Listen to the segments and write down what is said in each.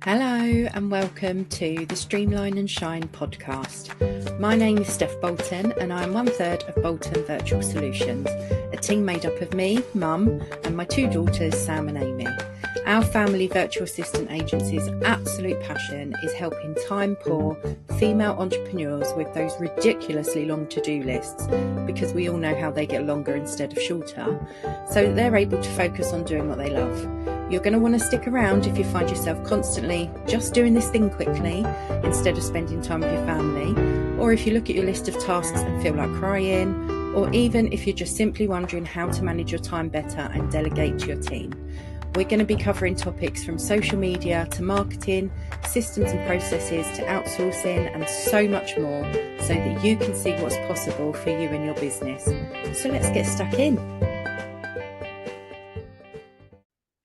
Hello and welcome to the Streamline and Shine podcast. My name is Steph Bolton and I'm 1/3 of Bolton Virtual Solutions, a team made up of me, Mum, and my two daughters, Sam and Amy. Our family virtual assistant agency's absolute passion is helping time-poor female entrepreneurs with those ridiculously long to-do lists, because we all know how they get longer instead of shorter, so that they're able to focus on doing what they love. You're going to want to stick around if you find yourself constantly just doing this thing quickly instead of spending time with your family, or if you look at your list of tasks and feel like crying, or even if you're just simply wondering how to manage your time better and delegate to your team. We're going to be covering topics from social media to marketing, systems and processes to outsourcing, and so much more, so that you can see what's possible for you and your business. So let's get stuck in.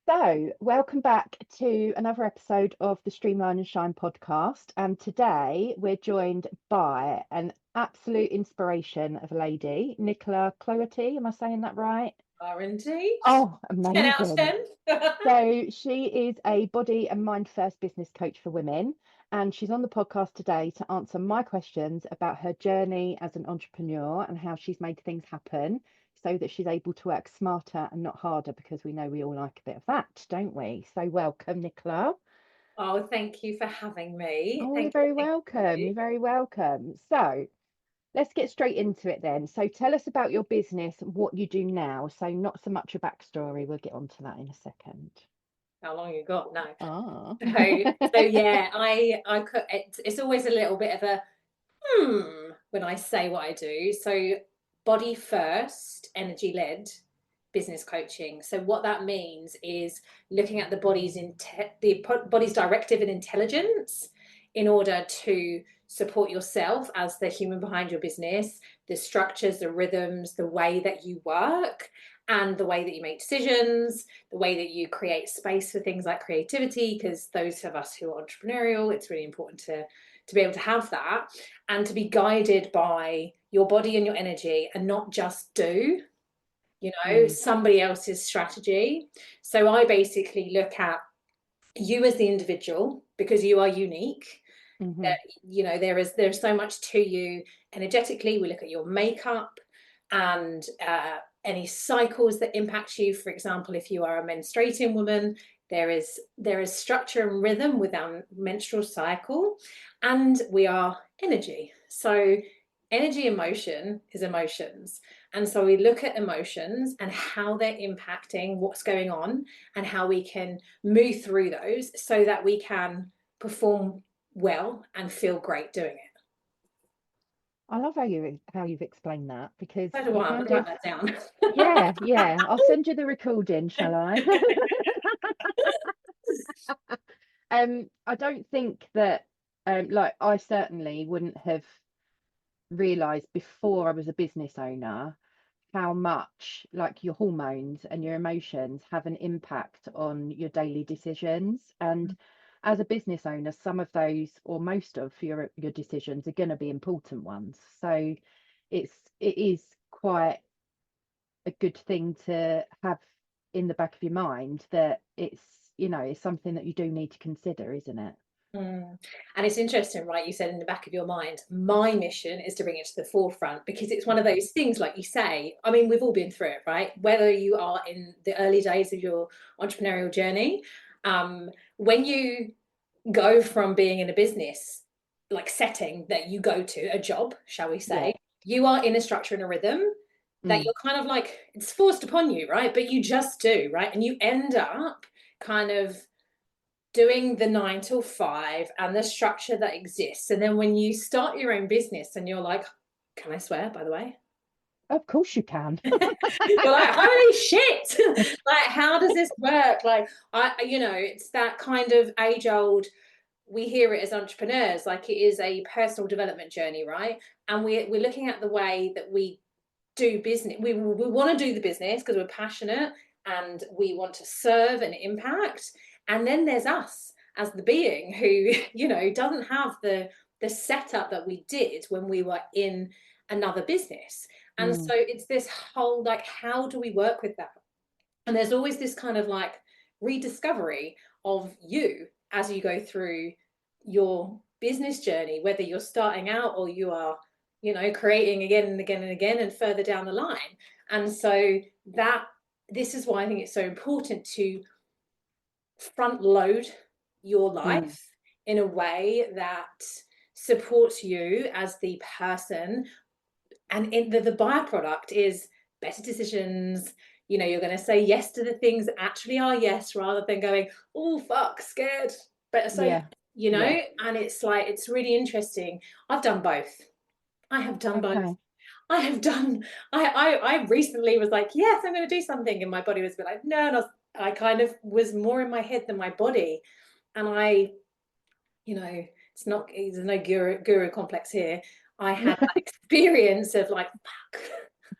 So, welcome back to another episode of the Streamline and Shine podcast. And today we're joined by an absolute inspiration of a lady, Nicola Cloherty. Am I saying that right? R&D. Oh, amazing. 10 out of 10. So she is a body and mind first business coach for women. And she's on the podcast today to answer my questions about her journey as an entrepreneur and how she's made things happen so that she's able to work smarter and not harder, because we know we all like a bit of that, don't we? So welcome, Nicola. Oh, thank you for having me. Oh, you're very welcome. You're very welcome. So let's get straight into it then. So tell us about your business and what you do now. So not so much a backstory. We'll get onto that in a second. How long you got? No. Ah. So yeah, I could, it's always a little bit of a when I say what I do. So body first, energy led business coaching. So what that means is looking at the body's directive and intelligence in order to support yourself as the human behind your business, the structures, the rhythms, the way that you work, and the way that you make decisions, the way that you create space for things like creativity, because those of us who are entrepreneurial, it's really important to be able to have that and to be guided by your body and your energy, and not just do somebody else's strategy. So I basically look at you as the individual, because you are unique. That there's so much to you energetically. We look at your makeup and any cycles that impact you. For example, if you are a menstruating woman, there is structure and rhythm with our menstrual cycle, and we are energy. So energy emotion is emotions. And so we look at emotions and how they're impacting what's going on and how we can move through those so that we can perform well and feel great doing it. I love how you've explained that, because So do I. I'm gonna write that down. yeah. I'll send you the recording, shall I? I don't think that like I certainly wouldn't have realized before I was a business owner how much like your hormones and your emotions have an impact on your daily decisions. And as a business owner, some of those or most of your decisions are going to be important ones. So it is quite a good thing to have in the back of your mind, that it's something that you do need to consider, isn't it? And it's interesting, right? You said in the back of your mind, my mission is to bring it to the forefront, because it's one of those things, like you say, I mean, we've all been through it, right? Whether you are in the early days of your entrepreneurial journey, when you go from being in a business like setting that you go to, a job, shall we say, you are in a structure and a rhythm that you're kind of like, it's forced upon you, right? But you just do, right? And you end up kind of doing the 9 till 5 and the structure that exists. And then when you start your own business and you're like, can I swear, by the way? Of course you can. You're like, holy shit, like, how does this work? Like, it's that kind of age old, we hear it as entrepreneurs, like it is a personal development journey, right? And we're looking at the way that we do business. We want to do the business because we're passionate and we want to serve and impact. And then there's us as the being who, doesn't have the setup that we did when we were in another business. And so it's this whole, like, how do we work with that? And there's always this kind of like rediscovery of you as you go through your business journey, whether you're starting out or you are, creating again and again and again and further down the line. And so this is why I think it's so important to front load your life in a way that supports you as the person, and the byproduct is better decisions. You're going to say yes to the things that actually are yes, rather than going, oh fuck, scared, better say and it's like, it's really interesting. I've done both. I have done both. I have done, I recently was like, yes, I'm going to do something, and my body was a bit like, no, no. I kind of was more in my head than my body, and it's not, there's no guru complex here. I had that experience of like, fuck,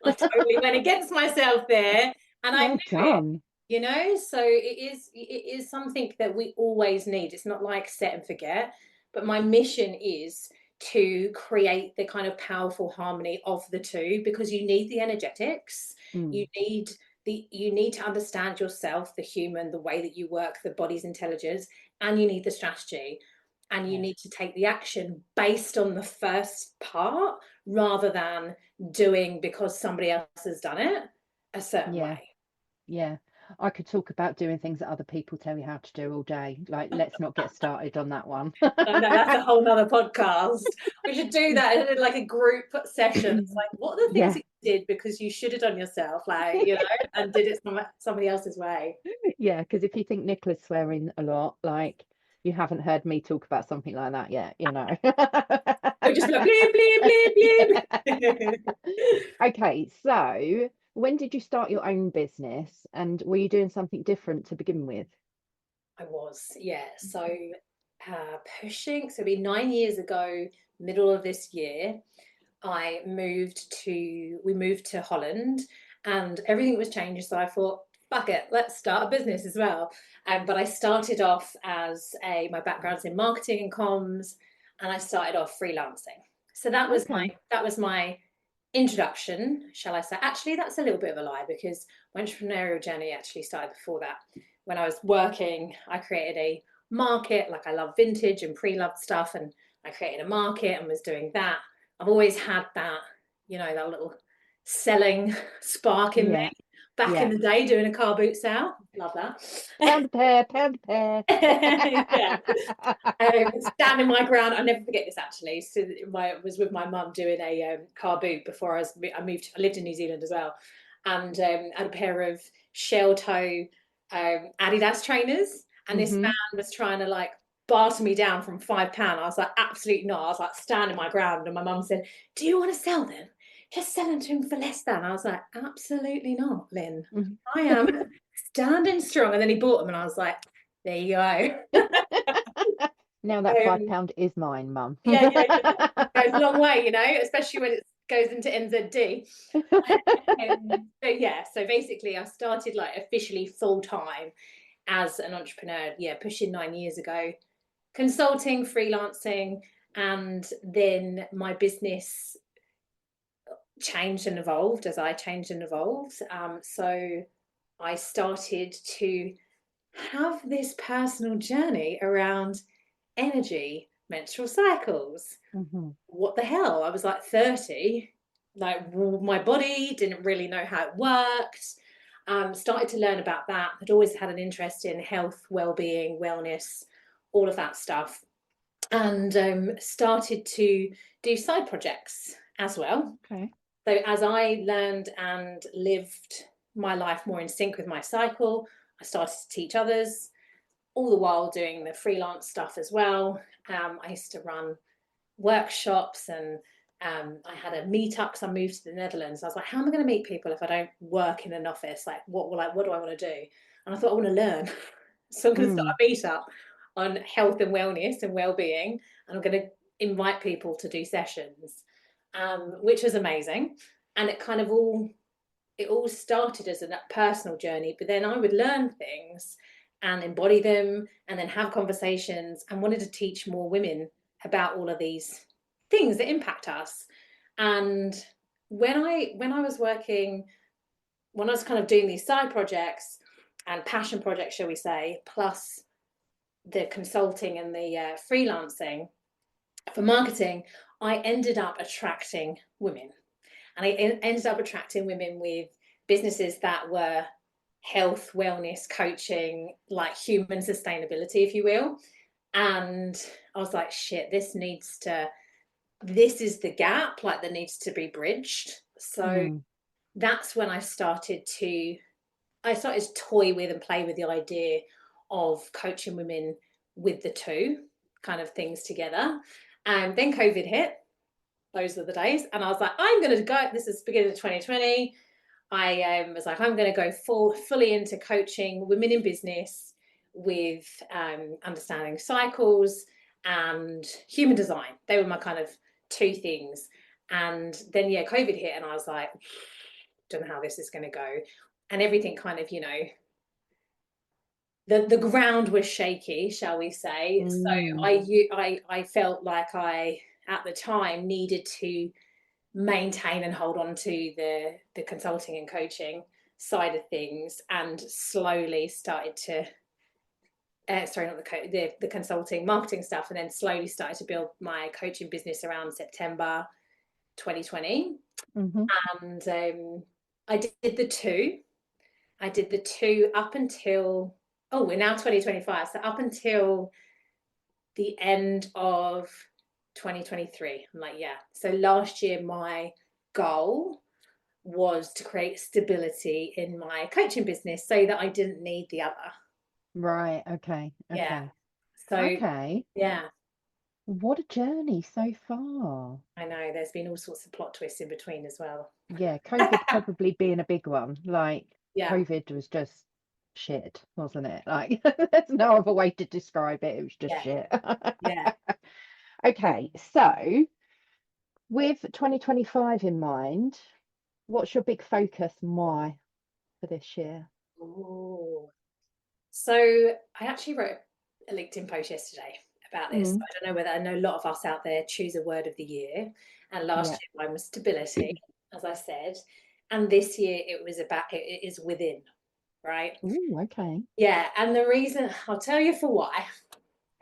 I totally went against myself there, and I knew it, so it is something that we always need. It's not like set and forget, but my mission is to create the kind of powerful harmony of the two, because you need the energetics, you need to understand yourself, the human, the way that you work, the body's intelligence, and you need the strategy, and you need to take the action based on the first part, rather than doing because somebody else has done it a certain way. Yeah, I could talk about doing things that other people tell you how to do all day. Like, let's not get started on that one. No, that's a whole nother podcast. We should do that in like a group session. It's like, what are the things that you did because you should have done yourself, like, and did it somebody else's way. Yeah, because if you think Nicola's swearing a lot, like, you haven't heard me talk about something like that yet, We're just like bleep, bleep, bleep, bleep. Okay, so when did you start your own business, and were you doing something different to begin with? I was, yeah. So it'd be 9 years ago, middle of this year, we moved to Holland, and everything was changing. So I thought, fuck it, let's start a business as well. But I started off my background's in marketing and comms, and I started off freelancing. So that was my introduction, shall I say. Actually, that's a little bit of a lie, because my entrepreneurial journey actually started before that. When I was working, I created a market. Like, I love vintage and pre-loved stuff, and I created a market and was doing that. I've always had that, that little selling spark in me. Back in the day, doing a car boot sale. Love that. Pound a pair, pound a pair. Yeah. Standing my ground. I'll never forget this, actually. So I was with my mum doing a car boot before I lived in New Zealand as well. And I had a pair of shell toe Adidas trainers. And this man was trying to like barter me down from £5. I was like, absolutely not. I was like, standing my ground. And my mum said, do you want to sell them? Just sell them to him for less than. I was like, absolutely not, Lynn. I am standing strong. And then he bought them, and I was like, there you go. Now that £5 is mine, Mum. Yeah. It goes a long way, especially when it goes into NZD. So basically I started like officially full-time as an entrepreneur, pushing 9 years ago, consulting, freelancing, and then my business changed and evolved as I changed and evolved. So I started to have this personal journey around energy, menstrual cycles. What the hell? I was like 30, like, my body didn't really know how it worked. Started to learn about that. I'd always had an interest in health, well-being, wellness, all of that stuff, and started to do side projects as well. So as I learned and lived my life more in sync with my cycle, I started to teach others, all the while doing the freelance stuff as well. I used to run workshops, and I had a meetup because I moved to the Netherlands. I was like, how am I going to meet people if I don't work in an office? Like, what do I want to do? And I thought, I want to learn. So I'm going to start a meetup on health and wellness and well-being, and I'm going to invite people to do sessions, which was amazing. And it kind of all started as a personal journey, but then I would learn things and embody them, and then have conversations, and wanted to teach more women about all of these things that impact us. And when I was kind of doing these side projects and passion projects, shall we say, plus the consulting and the freelancing for marketing, I ended up attracting women. And I ended up attracting women with businesses that were health, wellness, coaching, like human sustainability, if you will. And I was like, shit, this is the gap, like, that needs to be bridged. So Mm. that's when I started to toy with and play with the idea of coaching women with the two kind of things together. And then COVID hit. Those were the days. And I was like, I'm going to go. This is beginning of 2020. I was like, I'm going to go fully into coaching women in business with understanding cycles and human design. They were my kind of two things. And then, yeah, COVID hit, and I was like, don't know how this is going to go. And everything kind of, the ground was shaky, shall we say. So Mm. I felt like I, at the time, needed to maintain and hold on to the consulting and coaching side of things, and slowly started to sorry, not the consulting marketing stuff, and then slowly started to build my coaching business around September 2020. Mm-hmm. And I did the two. I did the two up until, oh, we're now 2025. So up until the end of 2023. I'm like, yeah. So last year, my goal was to create stability in my coaching business so that I didn't need the other. Right. Okay. Yeah. Okay. So, Okay. yeah, What a journey so far. I know there's been all sorts of plot twists in between as well. Yeah, COVID probably being a big one. Like, Yeah. COVID was just shit, wasn't it? Like, there's no other way to describe it. It was just Yeah. shit. Yeah. Okay, so with 2025 in mind, what's your big focus and why for this year? Ooh. So I actually wrote a LinkedIn post yesterday about this. Mm, I don't know whether, I know a lot of us out there choose a word of the year. And last yeah. year mine was stability, as I said. And this year it is within, right? Ooh, okay. Yeah. And the reason, I'll tell you for why.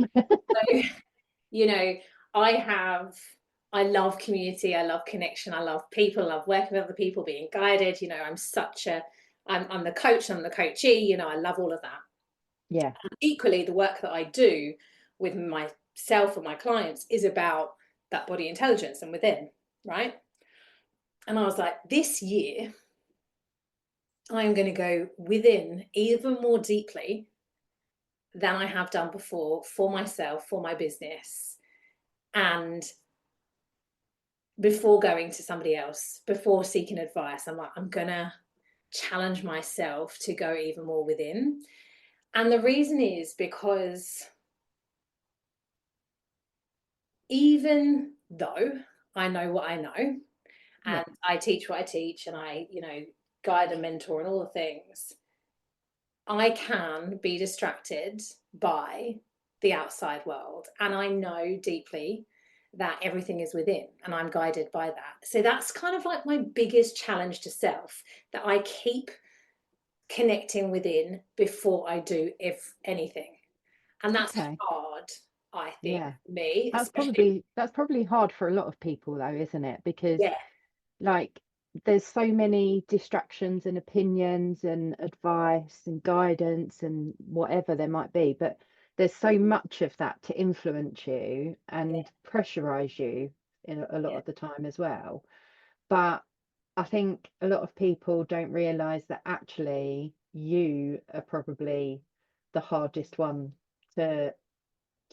So, you know, I have, I love community, I love connection, I love people, I love working with other people, being guided. I'm the coach, I'm the coachee, I love all of that. Yeah. Equally, the work that I do with myself and my clients is about that body intelligence and within, right? And I was like, this year, I'm going to go within even more deeply than I have done before, for myself, for my business, and before going to somebody else, before seeking advice. I'm like, I'm going to challenge myself to go even more within. And the reason is because even though I know what I know, Yeah. and I teach what I teach, and I, guide and mentor and all the things, I can be distracted by the outside world. And I know deeply that everything is within, and I'm guided by that. So that's kind of like my biggest challenge to self, that I keep connecting within before I do if anything. And that's Okay. hard, I think, Yeah. for me, That's especially. probably hard for a lot of people though, isn't it? Because Yeah, like there's so many distractions and opinions and advice and guidance and whatever there might be, but there's so much of that to influence you yeah, and pressurize you in a lot yeah, of the time as well. But I think a lot of people don't realize that actually you are probably the hardest one to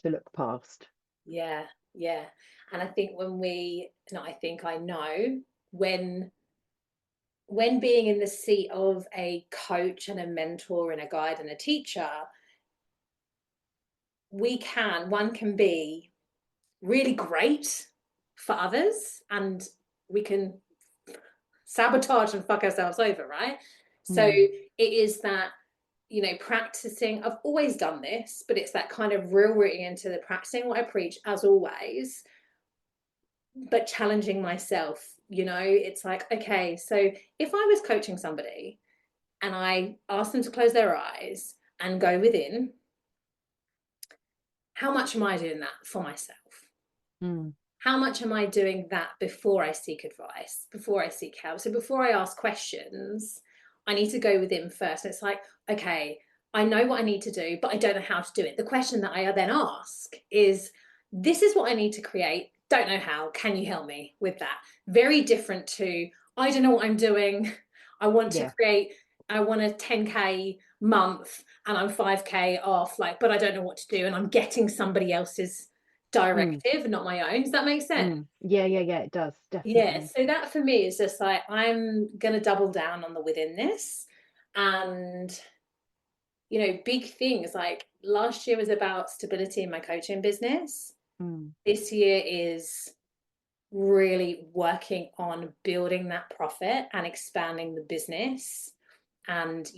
look past. yeah, yeah. And I think no, I think I know, when being in the seat of a coach and a mentor and a guide and a teacher, one can be really great for others, and we can sabotage and fuck ourselves over, right? So Hmm. it is that, practicing. I've always done this, but it's that kind of real rooting into the practicing what I preach, as always, but challenging myself. It's like, okay, so if I was coaching somebody and I asked them to close their eyes and go within, how much am I doing that for myself? Mm. How much am I doing that before I seek advice, before I seek help? So before I ask questions, I need to go within first. It's like, okay, I know what I need to do, but I don't know how to do it. The question that I then ask is, this is what I need to create. Don't know how. Can you help me with that? Very different to, I don't know what I'm doing. I want to Yeah. create, I want a 10K month and I'm 5K off, like, but I don't know what to do. And I'm getting somebody else's Mm. directive, not my own. Does that make sense? Mm. Yeah, yeah, yeah, it does, Yeah. definitely. So that for me is just like, I'm going to double down on the within this. And, big things like last year was about stability in my coaching business. Mm. This year is really working on building that profit and expanding the business and,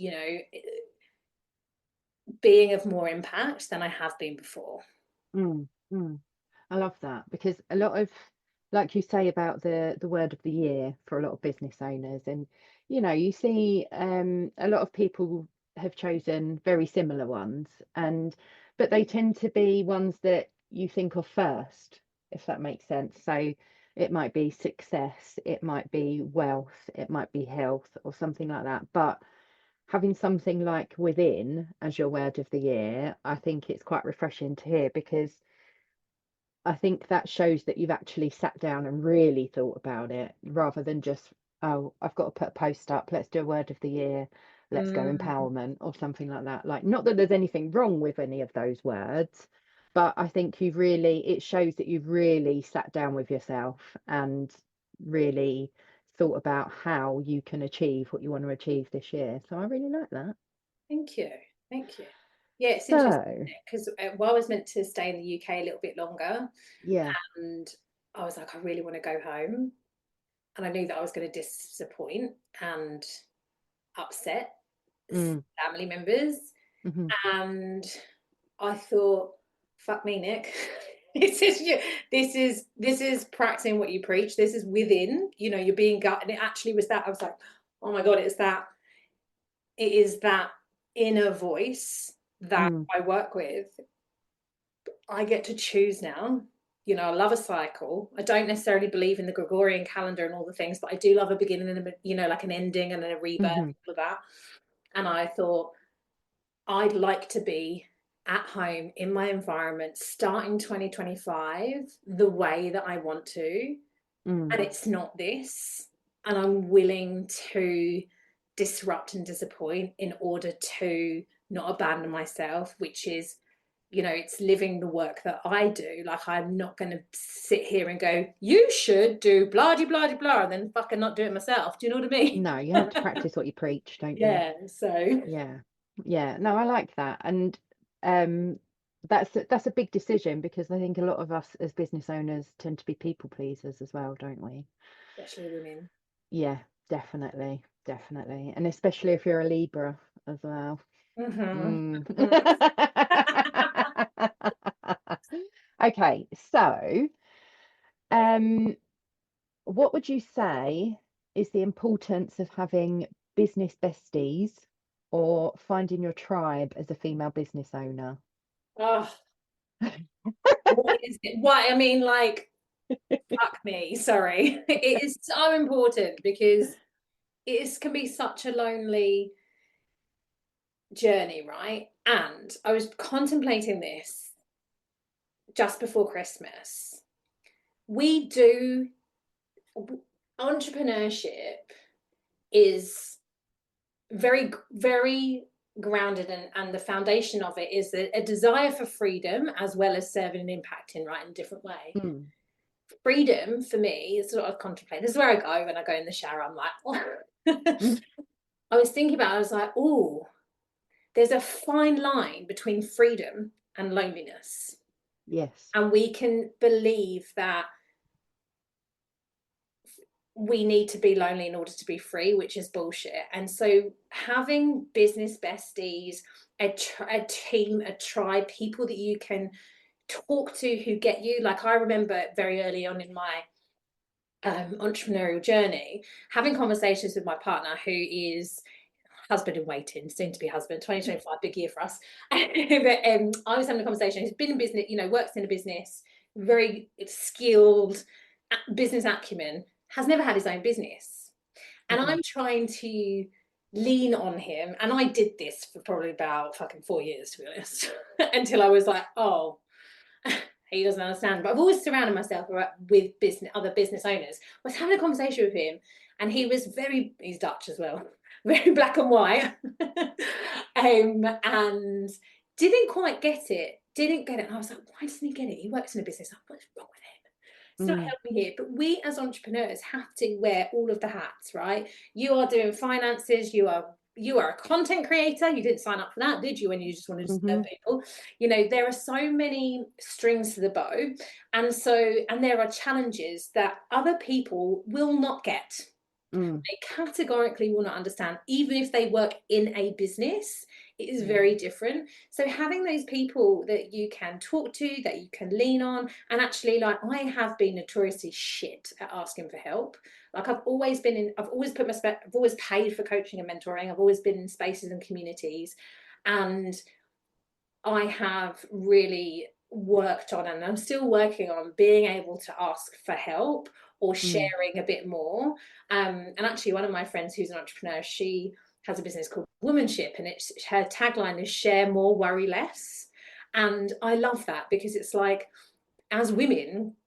being of more impact than I have been before. Mm. Mm. I love that because a lot of, like you say about the word of the year for a lot of business owners, and you see a lot of people have chosen very similar ones, and but they tend to be ones that you think of first, if that makes sense. So it might be success, it might be wealth, it might be health or something like that. But having something like within as your word of the year, I think it's quite refreshing to hear because I think that shows that you've actually sat down and really thought about it rather than just, oh, I've got to put a post up, let's do a word of the year, let's go Mm, empowerment or something like that. Like, not that there's anything wrong with any of those words, but I think it shows that you've really sat down with yourself and really thought about how you can achieve what you want to achieve this year. So I really like that. thank you. Thank you. Yeah, it's interesting So, because well, I was meant to stay in the UK a little bit longer, yeah. and I was like, I really want to go home. And I knew that I was going to disappoint and upset Mm, family members. hmm. And I thought, fuck me, Nick. This is practicing what you preach. This is within, you're being gut. And it actually was that. I was like, oh my God, it is that inner voice that Mm, I work with. I get to choose now. I love a cycle. I don't necessarily believe in the Gregorian calendar and all the things, but I do love a beginning and like an ending and then a rebirth, hmm. all of that. And I thought I'd like to be at home in my environment starting 2025 the way that I want to. Mm. And it's not this. And I'm willing to disrupt and disappoint in order to not abandon myself, which is it's living the work that I do. Like, I'm not going to sit here and go, you should do blah, blah, blah, blah, and then fucking not do it myself. Do you know what I mean? No, you have to practice what you preach, don't you? Yeah. So, Yeah. Yeah. No, I like that. And um that's a big decision because I think a lot of us as business owners tend to be people pleasers as well, don't we? especially women. Yeah, definitely. Definitely. And especially if you're a Libra as well. Mm-hmm. Mm. Mm-hmm. Okay, so um what would you say is the importance of having business besties or finding your tribe as a female business owner? Oh, what is it? What I mean, like, fuck me. Sorry. It is so important because can be such a lonely journey, right? And I was contemplating this just before Christmas. We do entrepreneurship is very, very grounded, and the foundation of it is a desire for freedom as well as serving and impacting, right, in a different way. Mm. Freedom for me is what I contemplate. This is where I go when I go in the shower. I'm like, oh. Mm. I was thinking about it, I was like, oh, there's a fine line between freedom and loneliness. Yes. And we can believe that we need to be lonely in order to be free, which is bullshit. And so having business besties, a team, a tribe, people that you can talk to who get you. Like, I remember very early on in my entrepreneurial journey having conversations with my partner who is husband in waiting, soon to be husband, 2025, big year for us. But I was having a conversation. He's been in business, works in a business, very skilled, business acumen, has never had his own business. And I'm trying to lean on him. And I did this for probably about fucking 4 years, to be honest, until I was like, oh, he doesn't understand. But I've always surrounded myself with other business owners. I was having a conversation with him, and he was he's Dutch as well, very black and white, and didn't quite get it. And I was like, why doesn't he get it? He works in a business. What's wrong with him? It's not helping here. But we as entrepreneurs have to wear all of the hats, right? You are doing finances. You are a content creator. You didn't sign up for that, did you? When you just wanted to serve people, there are so many strings to the bow, and there are challenges that other people will not get. They categorically will not understand, even if they work in a business. It is very different. So having those people that you can talk to, that you can lean on, and actually, like, I have been notoriously shit at asking for help. Like, I've always paid for coaching and mentoring. I've always been in spaces and communities, and I have really worked on, and I'm still working on, being able to ask for help or sharing a bit more. And actually, one of my friends who's an entrepreneur, she has a business called Womanship, and her tagline is "Share more, worry less." And I love that, because it's like, as women,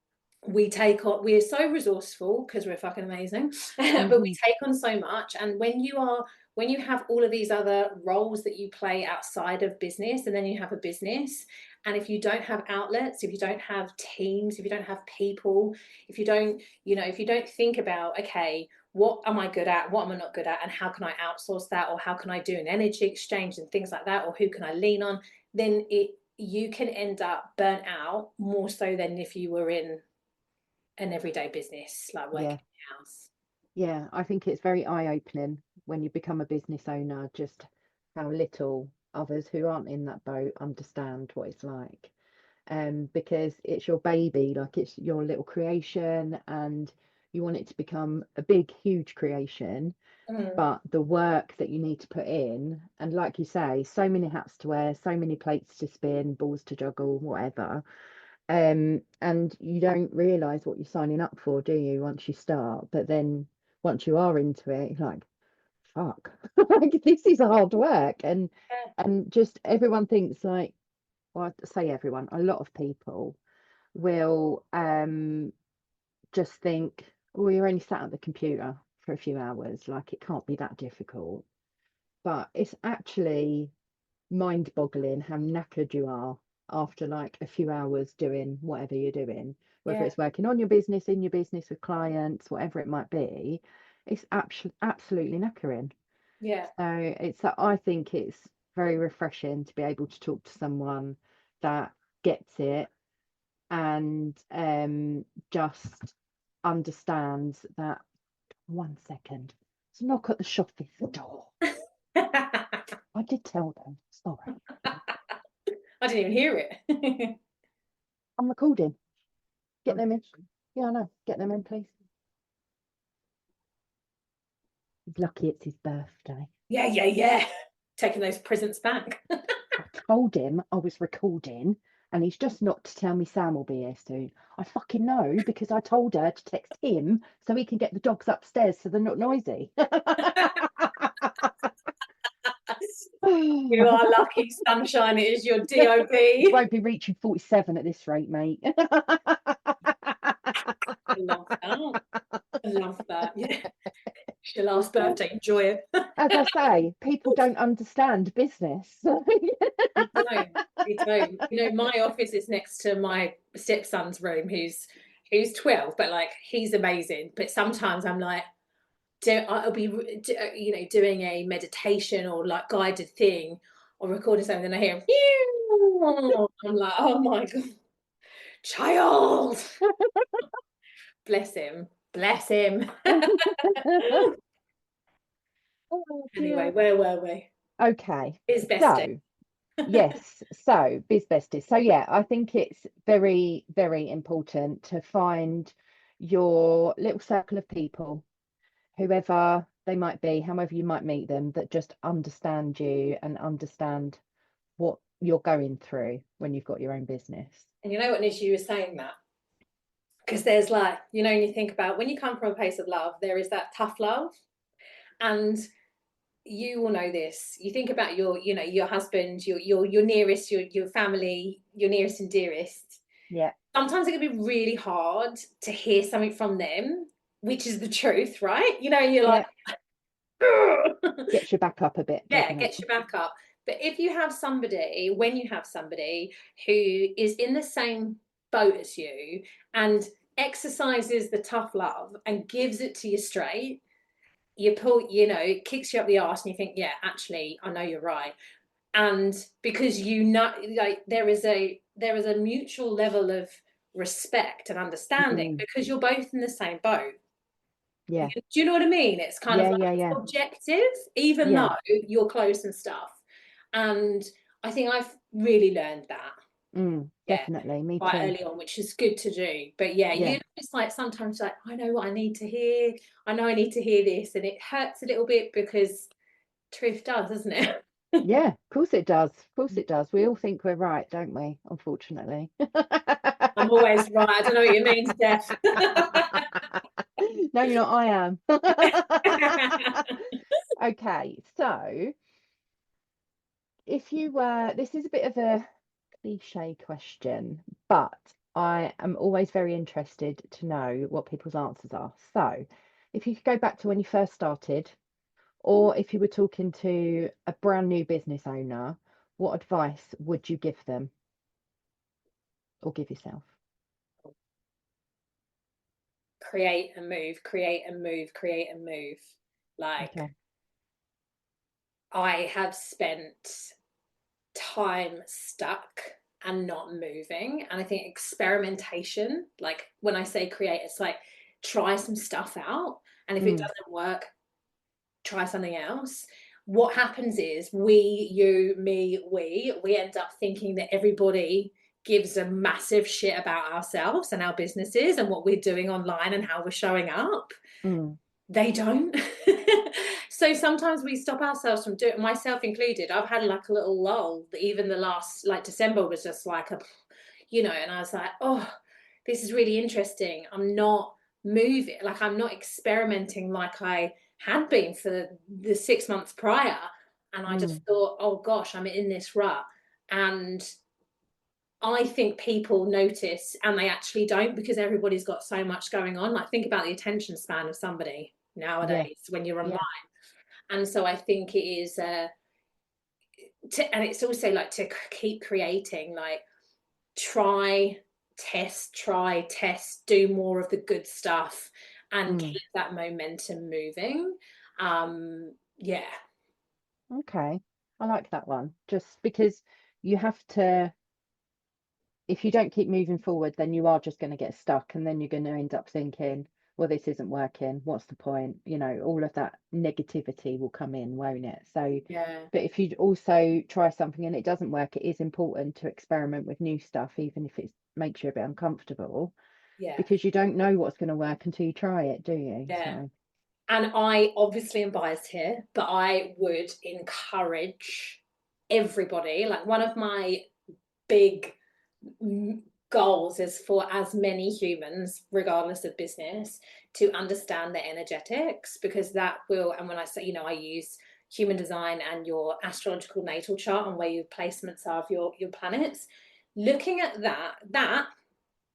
we're so resourceful because we're fucking amazing, but we take on so much. And when you have all of these other roles that you play outside of business, and then you have a business, and if you don't have outlets, if you don't have teams, if you don't have people, if you don't think about, okay, what am I good at, what am I not good at, and how can I outsource that, or how can I do an energy exchange and things like that, or who can I lean on, then you can end up burnt out more so than if you were in an everyday business, like working in the house. Yeah, I think it's very eye-opening when you become a business owner, just how little others who aren't in that boat understand what it's like. Because it's your baby, like it's your little creation, and you want it to become a big, huge creation. But the work that you need to put in, and like you say, so many hats to wear, so many plates to spin, balls to juggle, whatever. And you don't realize what you're signing up for, do you, once you start? But then once you are into it, you're like, fuck, like, this is hard work. And just everyone thinks, like, well, I say everyone, a lot of people will just think, oh, you're only sat at the computer for a few hours, like it can't be that difficult. But it's actually mind-boggling how knackered you are after like a few hours doing whatever you're doing, whether it's working on your business, in your business, with clients, whatever it might be. It's absolutely knackering. So I think it's very refreshing to be able to talk to someone that gets it, and just understands that. 1 second, it's a knock at the shop door. I did tell them, sorry. I didn't even hear it. I'm recording. Get them in. Yeah, I know. Get them in, please. He's lucky it's his birthday. Yeah. Taking those presents back. I told him I was recording, and he's just not to tell me Sam will be here soon. I fucking know, because I told her to text him so he can get the dogs upstairs so they're not noisy. You are lucky, sunshine. It is your DOB. He won't be reaching 47 at this rate, mate. I love that. Yeah. It's your last birthday. Enjoy it. As I say, people don't understand business. We don't. My office is next to my stepson's room, who's 12, but like, he's amazing. But sometimes I'm like, I'll be doing a meditation or like guided thing or recording something, and I hear him. I'm like, oh my god, child. Bless him. Anyway, where were we? Okay. Biz bestie. Yes, so biz besties. So yeah, I think it's very, very important to find your little circle of people, whoever they might be, however you might meet them, that just understand you and understand what you're going through when you've got your own business. And you know what, Nish, you were saying that, because there's like, you know, when you think about when you come from a place of love, there is that tough love. And you will know this. You think about your, you know, your husband, your nearest, your family, your nearest and dearest. Yeah. Sometimes it can be really hard to hear something from them, which is the truth, right? You know, you're like, gets you back up a bit. Yeah, it gets you back up. But if you have somebody, when you have somebody who is in the same boat as you and exercises the tough love and gives it to you straight, you pull, you know, it kicks you up the arse and you think, yeah, actually, I know you're right. And because you know, like there is a mutual level of respect and understanding because you're both in the same boat. Yeah. Do you know what I mean? It's kind of like yeah. objective, even though you're close and stuff. And I think I've really learned that. Definitely, me quite too. early on, which is good to do. But yeah, you know, it's like sometimes like, I know what I need to hear. I know I need to hear this, and it hurts a little bit because truth does, doesn't it? Yeah, of course it does. Of course it does. We all think we're right, don't we? Unfortunately. I'm always right. I don't know what you mean, Steph. No, you're not. I am. Okay, so if you were, this is a bit of a cliche question, but I am always very interested to know what people's answers are. So if you could go back to when you first started, or if you were talking to a brand new business owner, what advice would you give them or give yourself? Create and move, create and move, create and move. Like, Okay. I have spent time stuck and not moving. And I think experimentation, like when I say create, it's like try some stuff out. And if it doesn't work, try something else. What happens is we, you, me, we end up thinking that everybody gives a massive shit about ourselves and our businesses and what we're doing online and how we're showing up. They don't. So sometimes we stop ourselves from doing, myself included. I've had like a little lull. Even the last, like December was just like a, you know, and I was like, oh, this is really interesting. I'm not moving, like I'm not experimenting like I had been for the 6 months prior. And I just thought, oh gosh, I'm in this rut. And I think people notice and they actually don't, because everybody's got so much going on. Like think about the attention span of somebody nowadays when you're online. And so I think it is and it's also like to keep creating, like try, test, do more of the good stuff and keep that momentum moving. Yeah. Okay. I like that one. Just because you have to, if you don't keep moving forward, then you are just going to get stuck, and then you're going to end up thinking, well, this isn't working. What's the point? You know, all of that negativity will come in, won't it? So, but if you also try something and it doesn't work, it is important to experiment with new stuff, even if it makes you a bit uncomfortable, because you don't know what's going to work until you try it, do you? So. And I obviously am biased here, but I would encourage everybody, like one of my big goals is for as many humans, regardless of business, to understand their energetics, because that will, and when I say, you know, I use human design and your astrological natal chart and where your placements are of your planets. Looking at that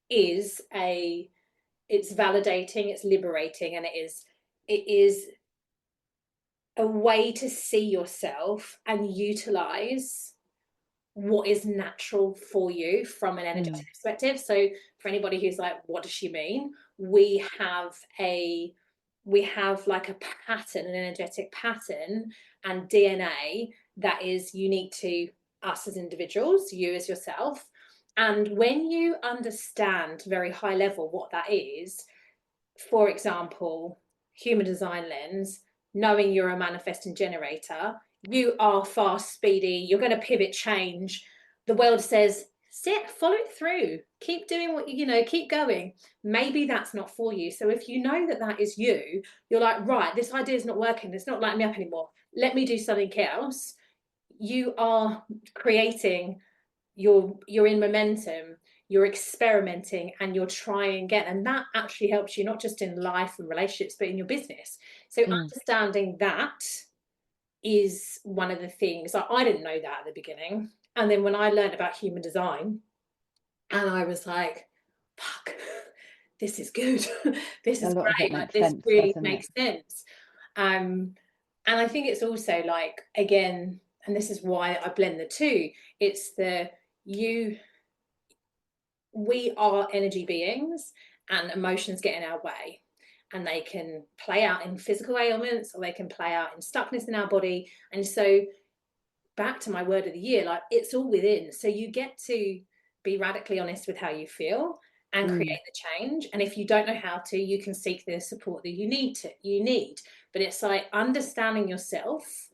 is it's validating, it's liberating, and it is a way to see yourself and utilize what is natural for you from an energetic perspective. So for anybody who's like, what does she mean? We have like a pattern, an energetic pattern and DNA that is unique to us as individuals, you as yourself. And when you understand very high level what that is, for example, human design lens, knowing you're a manifesting generator, you are fast, speedy, you're going to pivot, change. The world says, follow it through, keep doing what keep going. Maybe that's not for you. So if you know that that is you, you're like, right, this idea is not working, it's not lighting me up anymore, let me do something else. You are creating, you're in momentum, you're experimenting, and you're trying again, and that actually helps you not just in life and relationships but in your business. So understanding that is one of the things. I didn't know that at the beginning, and then when I learned about human design, and I was like, fuck, this is good. This is great. Like, this really makes sense. And I think it's also like, again, and this is why I blend the two, it's we are energy beings, and emotions get in our way, and they can play out in physical ailments, or they can play out in stuckness in our body. And so back to my word of the year, like, it's all within. So you get to be radically honest with how you feel and create the change. And if you don't know how to, you can seek the support that you need. But it's like understanding yourself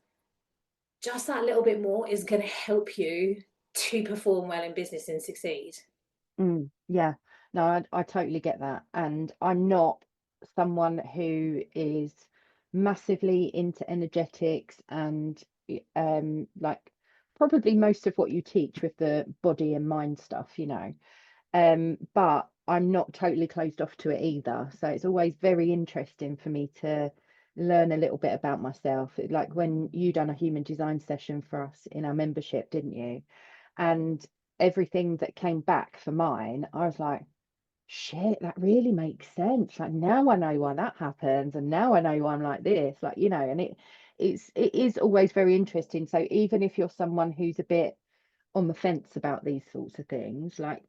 just that little bit more is going to help you to perform well in business and succeed. Yeah, no, I totally get that. And I'm not someone who is massively into energetics and like probably most of what you teach with the body and mind stuff, but I'm not totally closed off to it either. So it's always very interesting for me to learn a little bit about myself. Like when you done a human design session for us in our membership, didn't you? And everything that came back for mine, I was like, shit, that really makes sense. Like now I know why that happens, and now I know why I'm like this, like, and it is always very interesting. So even if you're someone who's a bit on the fence about these sorts of things, like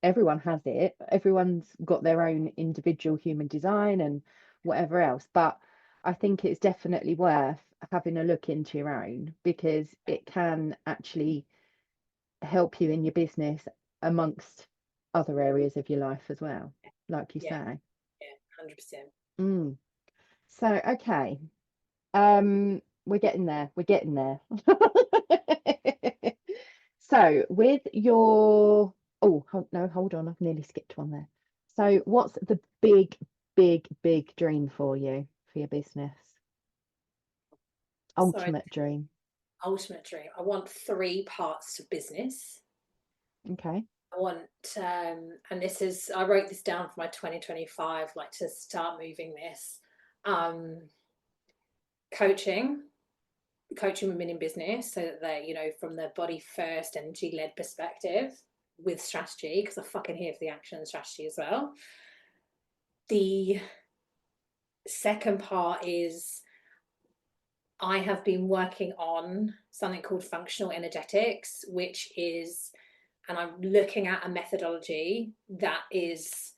everyone has it, everyone's got their own individual human design and whatever else, but I think it's definitely worth having a look into your own, because it can actually help you in your business amongst other areas of your life as well, like you say. Yeah, 100%. So okay, we're getting there. So with your no, hold on, I've nearly skipped one there. So what's the big dream for you for your business? Ultimate dream. I want 3 parts to business. Okay. I want and this is, I wrote this down for my 2025, like, to start moving this. Coaching women in business, so that they, from the body first, energy led perspective, with strategy, because I fucking here for the action and strategy as well. The second part is I have been working on something called functional energetics, which is, and I'm looking at a methodology that is,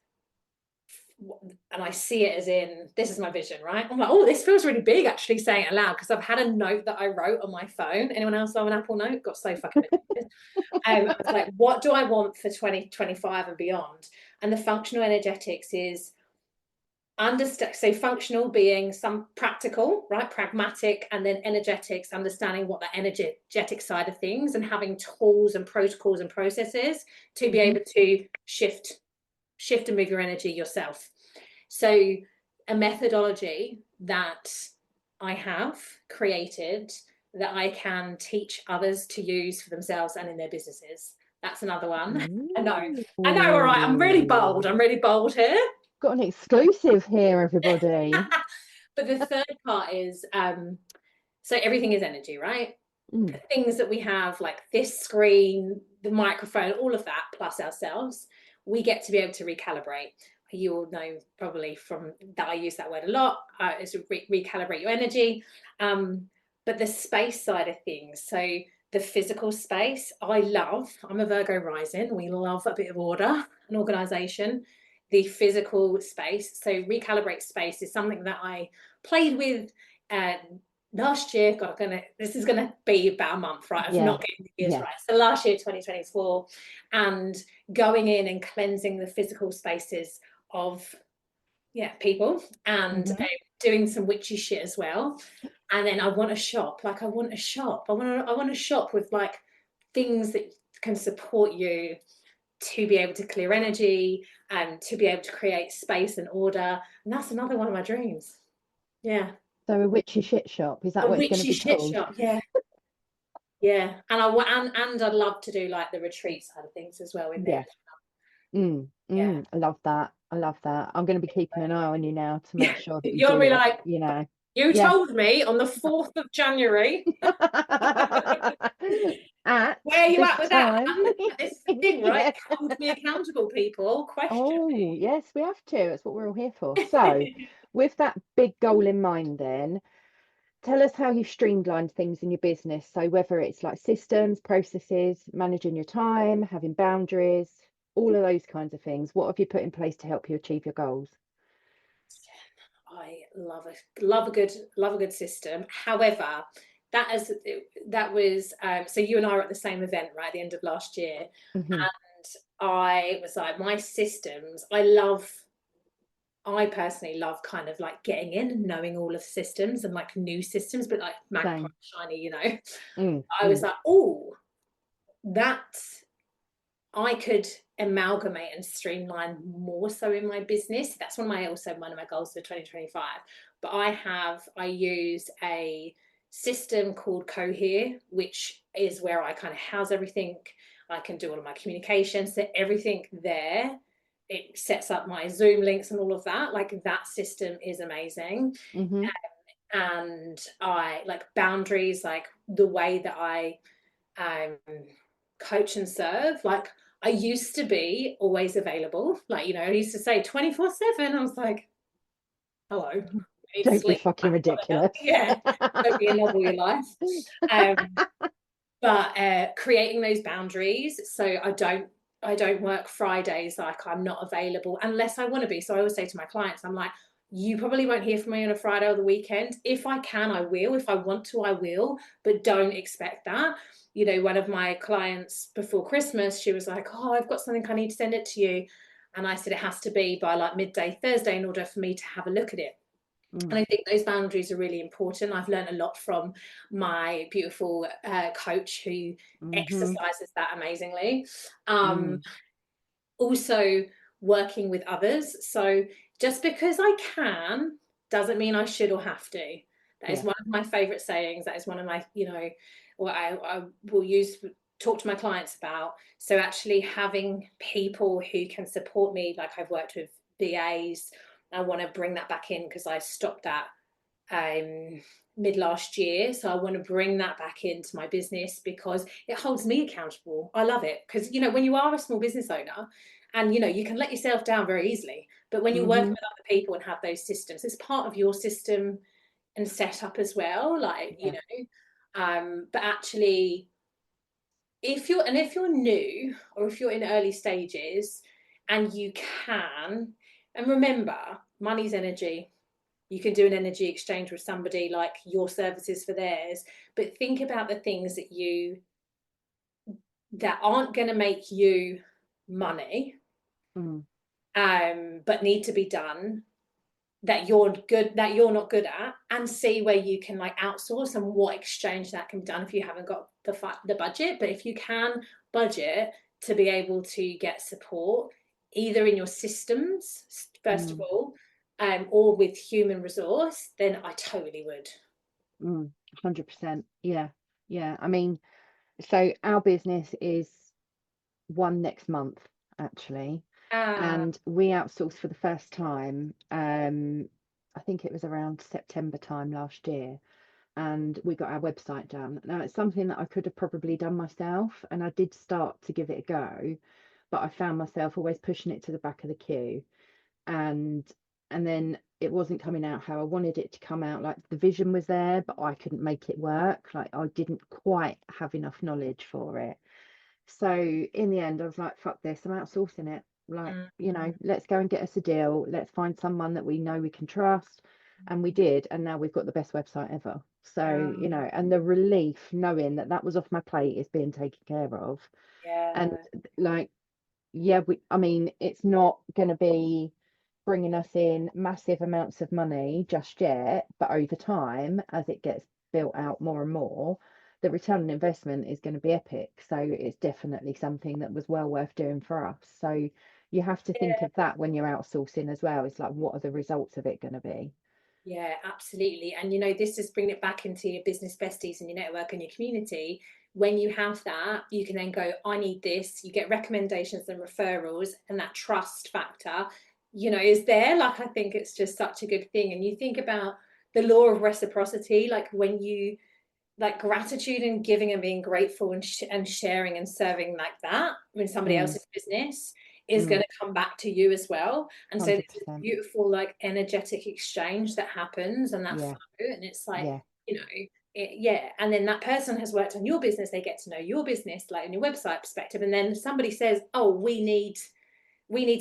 and I see it as in, this is my vision, right? I'm like, oh, this feels really big actually saying it aloud, because I've had a note that I wrote on my phone. Anyone else have an Apple note? Got so fucking I was like, what do I want for 2025 and beyond? And the functional energetics is understand. So functional being some practical, right, pragmatic, and then energetics, understanding what the energetic side of things, and having tools and protocols and processes to be able to shift and move your energy yourself. So a methodology that I have created that I can teach others to use for themselves and in their businesses. That's another one. I know, all right, I'm really bold here. Got an exclusive here, everybody. But the third part is, so everything is energy, right? The things that we have, like this screen, the microphone, all of that, plus ourselves, we get to be able to recalibrate. You all know probably from that I use that word a lot, is to recalibrate your energy. But the space side of things, so the physical space, I'm a Virgo rising, we love a bit of order and organization. The physical space, so recalibrate space, is something that I played with last year. God, this is gonna be about a month, right? Of not getting the years right. So last year, 2024, and going in and cleansing the physical spaces of people, and doing some witchy shit as well. And then I want a shop. I want a shop with like things that can support you to be able to clear energy and to be able to create space and order. And that's another one of my dreams. Yeah. So a witchy shit shop, is that A what it's going to witchy be shit called? shop, yeah. Yeah. And I'd love to do like the retreat side of things as well in there. Yeah. I love that. I love that. I'm going to be keeping an eye on you now to make sure that you You'll do be it, like, you know. you Yeah. told me on the 4th of January. At Where are you this at with time. that? This is the thing, right? Yeah. Hold me accountable, people. Question Oh, me. yes, we have to. That's what we're all here for. So, with that big goal in mind, then, tell us how you've streamlined things in your business. So, whether it's like systems, processes, managing your time, having boundaries, all of those kinds of things. What have you put in place to help you achieve your goals? I love a good system. However, that was so you and I were at the same event, right, at the end of last year, Mm-hmm. and I was like, my systems, I personally love kind of like getting in and knowing all of the systems and like new systems, but like magpie Same. shiny, I was Mm. like, oh, that I could amalgamate and streamline more so in my business. That's one of my goals for 2025. But I use a system called Cohere, which is where I kind of house everything. I can do all of my communication, so everything there. It sets up my Zoom links and all of that. Like that system is amazing. Mm-hmm. And I like boundaries, like the way that I coach and serve. Like I used to be always available. Like, I used to say 24/7. I was like, hello, I need Don't be sleep. fucking ridiculous. Yeah, don't be a novel your life. But creating those boundaries, so I don't work Fridays, like I'm not available unless I want to be. So I always say to my clients, I'm like, you probably won't hear from me on a Friday or the weekend. If I can, I will. If I want to, I will, but don't expect that. One of my clients before Christmas, she was like, oh, I've got something, I need to send it to you. And I said, it has to be by like midday Thursday in order for me to have a look at it. And I think those boundaries are really important. I've learned a lot from my beautiful coach who exercises that amazingly. Also working with others. So just because I can doesn't mean I should or have to. That is one of my favorite sayings. That is one of my, what I will talk to my clients about. So actually having people who can support me, like I've worked with VAs. I want to bring that back in because I stopped that mid last year. So I want to bring that back into my business because it holds me accountable. I love it because, when you are a small business owner and, you can let yourself down very easily. But when you're working with other people and have those systems, it's part of your system and setup as well. Like, but actually, if you're new or if you're in early stages and you can, and remember, money's energy. You can do an energy exchange with somebody, like your services for theirs, but think about the things that aren't going to make you money, but need to be done, that you're not good at, and see where you can like outsource and what exchange that can be done if you haven't got the budget. But if you can budget to be able to get support either in your systems first of all, or with human resource, then I totally would. 100%. Yeah. I mean, so our business is one next month actually, and we outsourced for the first time. I think it was around September time last year, and we got our website done. Now it's something that I could have probably done myself, and I did start to give it a go, but I found myself always pushing it to the back of the queue, and then it wasn't coming out how I wanted it to come out. Like the vision was there, but I couldn't make it work. Like I didn't quite have enough knowledge for it. So in the end, I was like, fuck this, I'm outsourcing it. Like, let's go and get us a deal. Let's find someone that we know we can trust. And we did. And now we've got the best website ever. So, and the relief knowing that was off my plate is being taken care of. And like, I mean, it's not going to be bringing us in massive amounts of money just yet, but over time, as it gets built out more and more, the return on investment is going to be epic. So it's definitely something that was well worth doing for us. So you have to think of that when you're outsourcing as well. It's like, what are the results of it going to be? Yeah, absolutely. And, you know, this is bringing it back into your business besties and your network and your community. When you have that, you can then go, I need this. You get recommendations and referrals, and that trust factor, you know, is there. Like, I think it's just such a good thing. And you think about the law of reciprocity, like when you, like gratitude and giving and being grateful and sharing and serving like that when somebody else's business is going to come back to you as well. And so there's this 100%. beautiful like energetic exchange that happens, and that Yeah. flow, and it's like, Yeah. you know, yeah. And then that person has worked on your business, they get to know your business, like in your website perspective, and then somebody says, oh, we need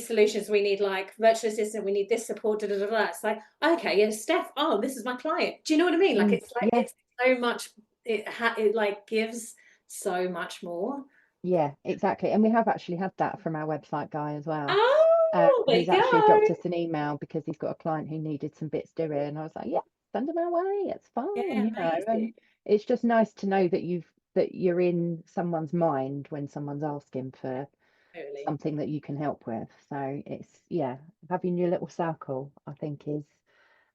solutions, we need like virtual assistant, we need this support, da, da, da, da. It's like, okay, yeah, Steph, oh, this is my client. Do you know what I mean? Like it's like, Yeah. it's so much, it like gives so much more. Yeah, exactly. And we have actually had that from our website guy as well. Oh, there He's you actually go. dropped us an email because he's got a client who needed some bits doing. And I was like, yeah, send them our way. It's fine, Yeah, you know. And amazing. it's just nice to know that you're in someone's mind when someone's asking for Totally. something that you can help with. So it's, yeah, having your little circle, I think, is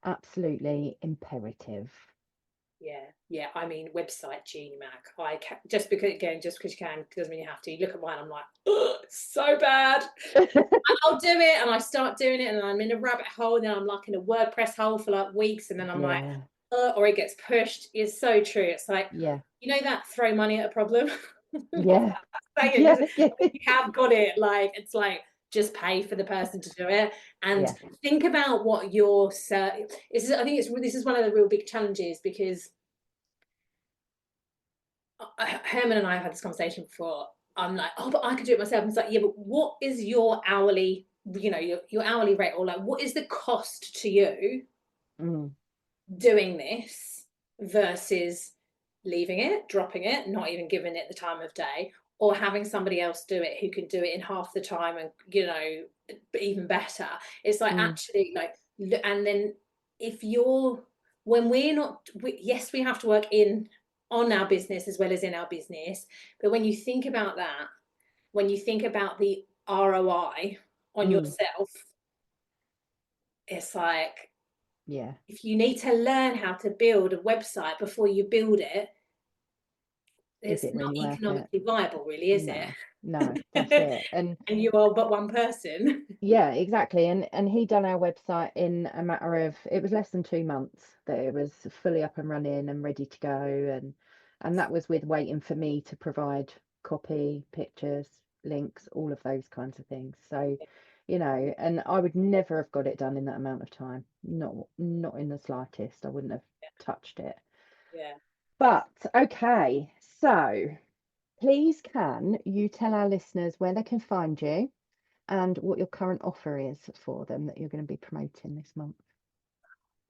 absolutely imperative. Yeah. I mean, website Genie Mac. I can, just because, again, just because you can doesn't mean you have to. You look at mine, I'm like, oh, it's so bad. I'll do it, and I start doing it, and I'm in a rabbit hole, and then I'm like in a WordPress hole for like weeks, and then I'm like, Yeah, or it gets pushed. It's so true. It's like, yeah, you know, that throw money at a problem. yeah, Saying, yeah, just, yeah, you have got it. Like, it's like, just pay for the person to do it, and yeah. think about what your I think this is one of the real big challenges, because Herman and I have had this conversation before. I'm like, oh, but I could do it myself. And it's like, yeah, but what is your hourly, you know, your hourly rate, or like, what is the cost to you Mm, doing this versus leaving it, dropping it, not even giving it the time of day, or having somebody else do it who can do it in half the time, and, you know, even better. It's like, mm, actually, like, and then if you're, when we're not, yes, we have to work in on our business as well as in our business, but when you think about that, when you think about the ROI on mm. yourself, it's like, Yeah. if you need to learn how to build a website before you build it, Is it's it not really worth it? economically viable, really, is it? No, no, that's it. And And you are but one person. yeah, exactly. And he done our website in a matter of, it was less than 2 months that it was fully up and running and ready to go. And that was with waiting for me to provide copy, pictures, links, all of those kinds of things. So, you know, and I would never have got it done in that amount of time. Not in the slightest. I wouldn't have touched it. Yeah. But okay, so please can you tell our listeners where they can find you and what your current offer is for them that you're going to be promoting this month?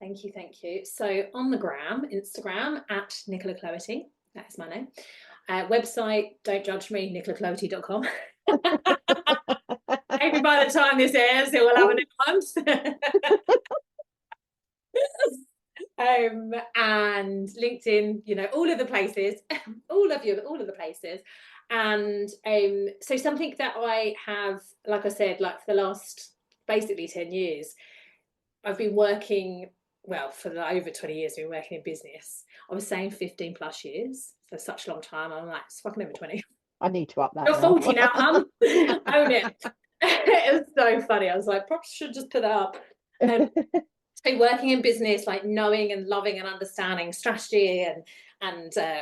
Thank you, thank you. So on the Instagram at Nicola Cloherty, that is my name. Website, don't judge me, nicolacloherty.com. Maybe by the time this airs, it will have a new one. And LinkedIn, you know, all of the places, all of the places. And so something that I have, like I said, like for the last basically 10 years, I've been working, well, for over 20 years, I've been working in business. I was saying 15 plus years for such a long time. I'm like, it's fucking over 20. I need to up that You're now. 40 now, Mum. Own it. It was so funny. I was like, probably should just put that up. So working in business, like knowing and loving and understanding strategy and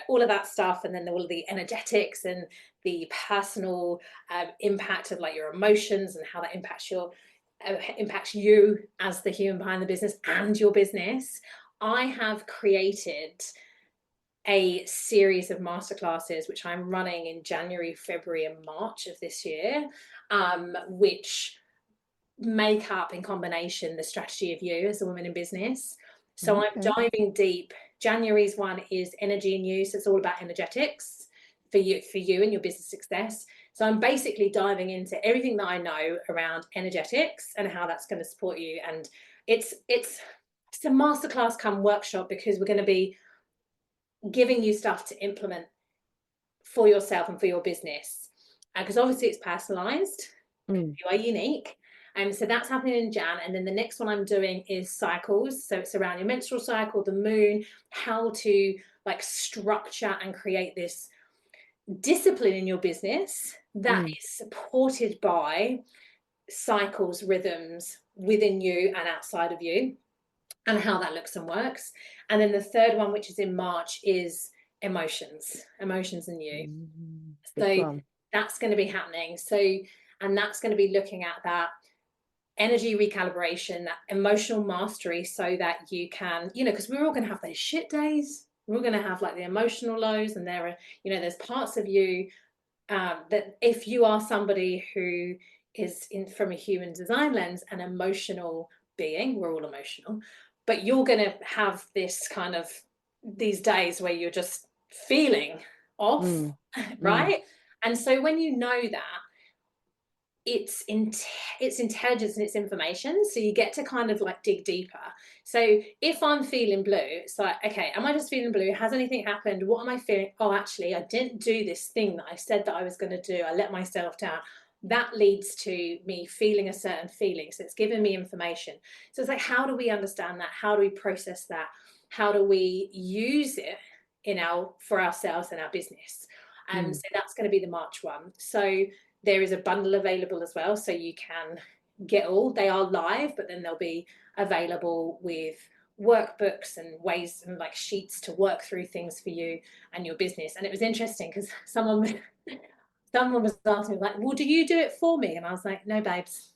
all of that stuff, and then all of the energetics and the personal impact of like your emotions and how that impacts you as the human behind the business and your business. I have created a series of masterclasses which I'm running in January, February, and March of this year, which make up in combination the strategy of you as a woman in business. So Okay. I'm diving deep. January's one is energy and use. It's all about energetics for you and your business success. So I'm basically diving into everything that I know around energetics and how that's going to support you. And it's a masterclass come workshop, because we're going to be giving you stuff to implement for yourself and for your business, because obviously it's personalized. You are unique. So that's happening in Jan. And then the next one I'm doing is cycles. So it's around your menstrual cycle, the moon, how to like structure and create this discipline in your business that is supported by cycles, rhythms within you and outside of you, and how that looks and works. And then the third one, which is in March, is emotions in you. So that's going to be happening. So, and that's going to be looking at that energy recalibration, that emotional mastery, so that you can, you know, because we're all going to have those shit days. We're all going to have like the emotional lows, and there are, you know, there's parts of you that if you are somebody who is in from a human design lens, an emotional being, we're all emotional, but you're going to have this kind of these days where you're just feeling off, right? And so when you know that, it's intelligence and it's information, so you get to kind of like dig deeper. So if I'm feeling blue, it's like, okay, am I just feeling blue? Has anything happened? What am I feeling? Oh, actually I didn't do this thing that I said that I was going to do. I let myself down. That leads to me feeling a certain feeling, so it's giving me information. So it's like, how do we understand that? How do we process that? How do we use it in our for ourselves and our business? And so that's going to be the March one. So there is a bundle available as well, so you can get all. They are live, but then they'll be available with workbooks and ways and like sheets to work through things for you and your business. And it was interesting because someone was asking me like, well, do you do it for me? And I was like, no, babes.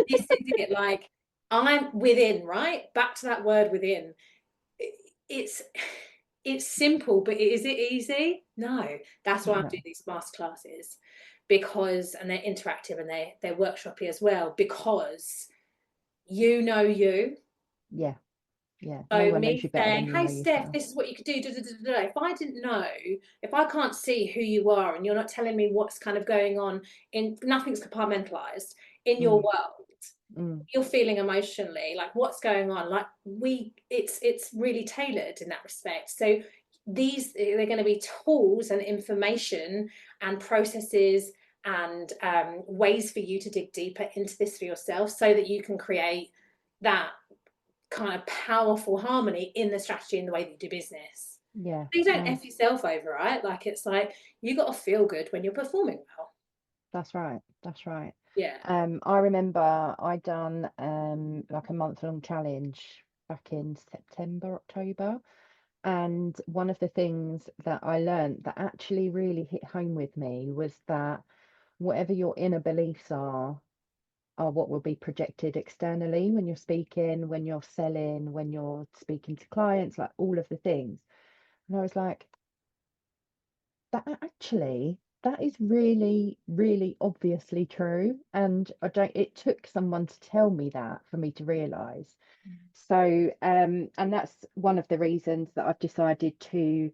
This is it. Like, I'm within, right? Back to that word within. It's simple, but is it easy? No. That's why I do these masterclasses, because, and they're interactive and they're workshopy as well, because you know you. Yeah. Yeah. So No one knows me you better saying, than you hey know Steph, yourself. this is what you could do. If I didn't know, if I can't see who you are and you're not telling me what's kind of going on in, nothing's compartmentalized in your world, you're feeling emotionally, like what's going on, like it's really tailored in that respect. So they're going to be tools and information and processes and ways for you to dig deeper into this for yourself, so that you can create that kind of powerful harmony in the strategy and the way that you do business. Yeah. You don't F yourself over, right? Like, it's like, you got to feel good when you're performing well. That's right. That's right. Yeah. I remember I done like a month-long challenge back in September, October. And one of the things that I learned that actually really hit home with me was that whatever your inner beliefs are what will be projected externally when you're speaking, when you're selling, when you're speaking to clients, like all of the things. And I was like, that is really, really obviously true. And it took someone to tell me that for me to realize. So, and that's one of the reasons that I've decided to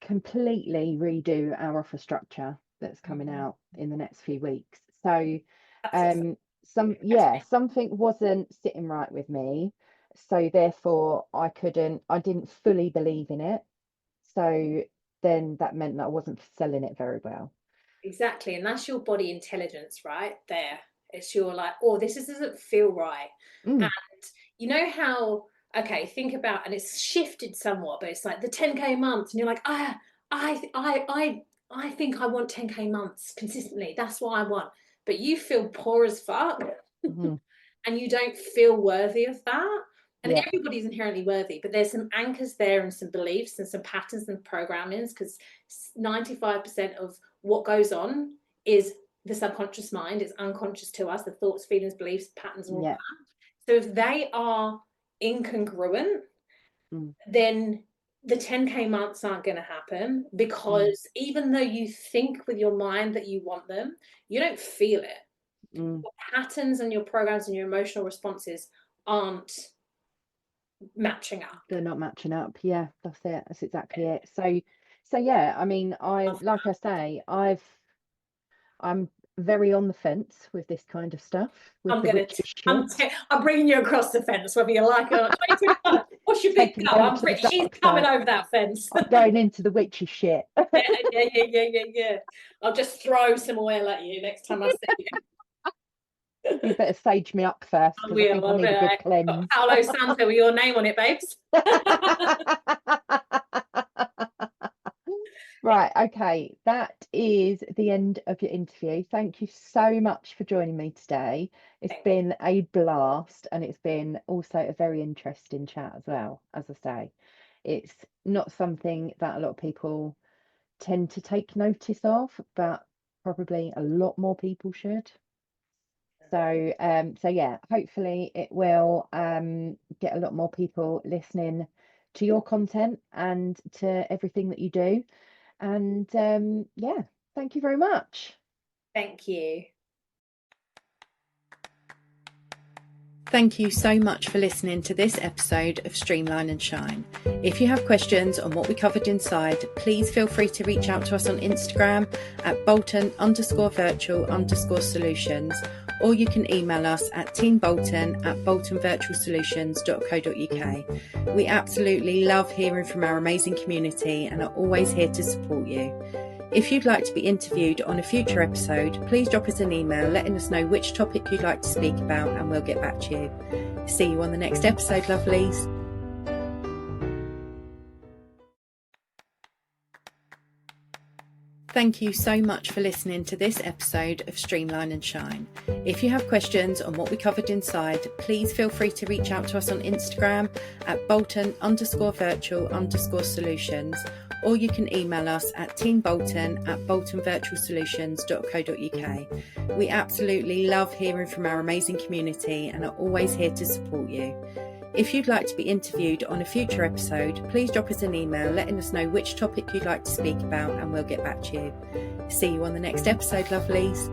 completely redo our offer structure that's coming out in the next few weeks. So, something wasn't sitting right with me. So therefore I didn't fully believe in it. So then that meant that I wasn't selling it very well. Exactly. And that's your body intelligence right there. It's your like, oh, this doesn't feel right. And you know how, okay, think about, and it's shifted somewhat, but it's like the 10K months, and you're like, I think I want 10K months consistently. That's what I want. But you feel poor as fuck, and you don't feel worthy of that. And everybody's inherently worthy, but there's some anchors there and some beliefs and some patterns and programmings, because 95% of what goes on is the subconscious mind. It's unconscious to us, the thoughts, feelings, beliefs, patterns, and all that. So if they are incongruent, then the 10K months aren't going to happen, because even though you think with your mind that you want them, you don't feel it. Your patterns and your programs and your emotional responses aren't matching up. They're not matching up. Yeah, that's it. That's exactly it. So yeah, I mean, like I say, I'm very on the fence with this kind of stuff. With I'm bringing you across the fence, whether you like it or not. 2025. What's your big go? I'm pretty. She's coming over that fence. I'm going into the witchy shit. Yeah. I'll just throw some oil at you next time I see you. You better sage me up first. I need a good cleanse. Paolo Santo with your name on it, babes. Right, okay, that is the end of your interview. Thank you so much for joining me today. It's been a blast, and it's been also a very interesting chat as well. As I say, it's not something that a lot of people tend to take notice of, but probably a lot more people should. So yeah, hopefully it will get a lot more people listening to your content and to everything that you do. And yeah, thank you very much. Thank you. Thank you so much for listening to this episode of Streamline and Shine. If you have questions on what we covered inside, please feel free to reach out to us on Instagram at bolton_virtual_solutions, or you can email us at teambolton@boltonvirtualsolutions.co.uk. We absolutely love hearing from our amazing community and are always here to support you. If you'd like to be interviewed on a future episode, please drop us an email letting us know which topic you'd like to speak about, and we'll get back to you. See you on the next episode, lovelies. Thank you so much for listening to this episode of Streamline and Shine. If you have questions on what we covered inside, please feel free to reach out to us on Instagram at bolton_virtual_solutions, or you can email us at teambolton@boltonvirtualsolutions.co.uk. We absolutely love hearing from our amazing community and are always here to support you. If you'd like to be interviewed on a future episode, please drop us an email letting us know which topic you'd like to speak about, and we'll get back to you. See you on the next episode, lovelies.